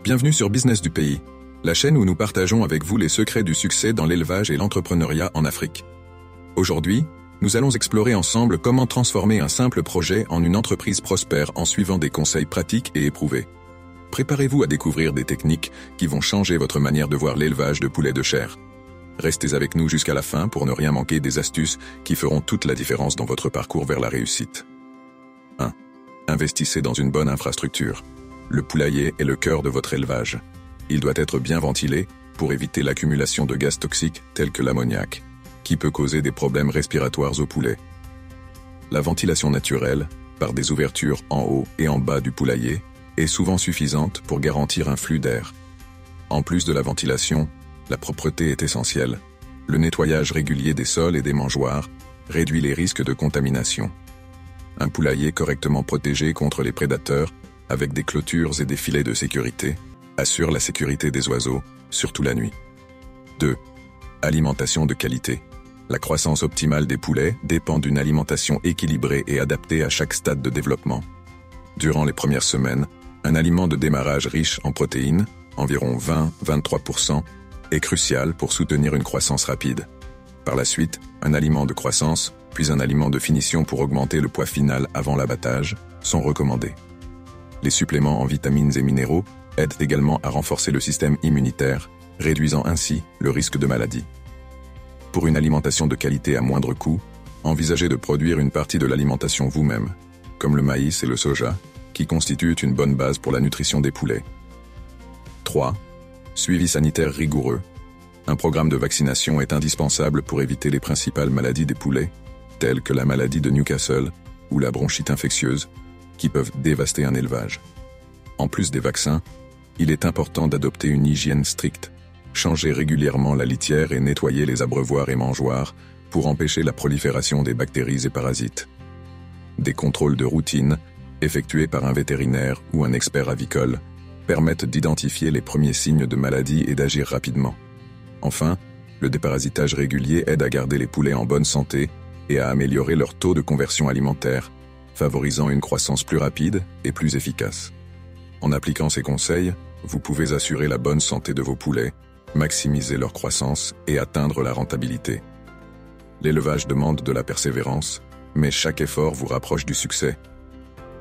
Bienvenue sur Business du Pays, la chaîne où nous partageons avec vous les secrets du succès dans l'élevage et l'entrepreneuriat en Afrique. Aujourd'hui, nous allons explorer ensemble comment transformer un simple projet en une entreprise prospère en suivant des conseils pratiques et éprouvés. Préparez-vous à découvrir des techniques qui vont changer votre manière de voir l'élevage de poulets de chair. Restez avec nous jusqu'à la fin pour ne rien manquer des astuces qui feront toute la différence dans votre parcours vers la réussite. 1. Investissez dans une bonne infrastructure. Le poulailler est le cœur de votre élevage. Il doit être bien ventilé pour éviter l'accumulation de gaz toxiques tels que l'ammoniac, qui peut causer des problèmes respiratoires aux poulets. La ventilation naturelle, par des ouvertures en haut et en bas du poulailler, est souvent suffisante pour garantir un flux d'air. En plus de la ventilation, la propreté est essentielle. Le nettoyage régulier des sols et des mangeoires réduit les risques de contamination. Un poulailler correctement protégé contre les prédateurs, avec des clôtures et des filets de sécurité, assure la sécurité des oiseaux, surtout la nuit. 2. Alimentation de qualité. La croissance optimale des poulets dépend d'une alimentation équilibrée et adaptée à chaque stade de développement. Durant les premières semaines, un aliment de démarrage riche en protéines, environ 20-23%, est crucial pour soutenir une croissance rapide. Par la suite, un aliment de croissance, puis un aliment de finition pour augmenter le poids final avant l'abattage, sont recommandés. Les suppléments en vitamines et minéraux aident également à renforcer le système immunitaire, réduisant ainsi le risque de maladie. Pour une alimentation de qualité à moindre coût, envisagez de produire une partie de l'alimentation vous-même, comme le maïs et le soja, qui constituent une bonne base pour la nutrition des poulets. 3. Suivi sanitaire rigoureux. Un programme de vaccination est indispensable pour éviter les principales maladies des poulets, telles que la maladie de Newcastle ou la bronchite infectieuse, qui peuvent dévaster un élevage. En plus des vaccins, il est important d'adopter une hygiène stricte, changer régulièrement la litière et nettoyer les abreuvoirs et mangeoires pour empêcher la prolifération des bactéries et parasites. Des contrôles de routine, effectués par un vétérinaire ou un expert avicole, permettent d'identifier les premiers signes de maladie et d'agir rapidement. Enfin, le déparasitage régulier aide à garder les poulets en bonne santé et à améliorer leur taux de conversion alimentaire, favorisant une croissance plus rapide et plus efficace. En appliquant ces conseils, vous pouvez assurer la bonne santé de vos poulets, maximiser leur croissance et atteindre la rentabilité. L'élevage demande de la persévérance, mais chaque effort vous rapproche du succès.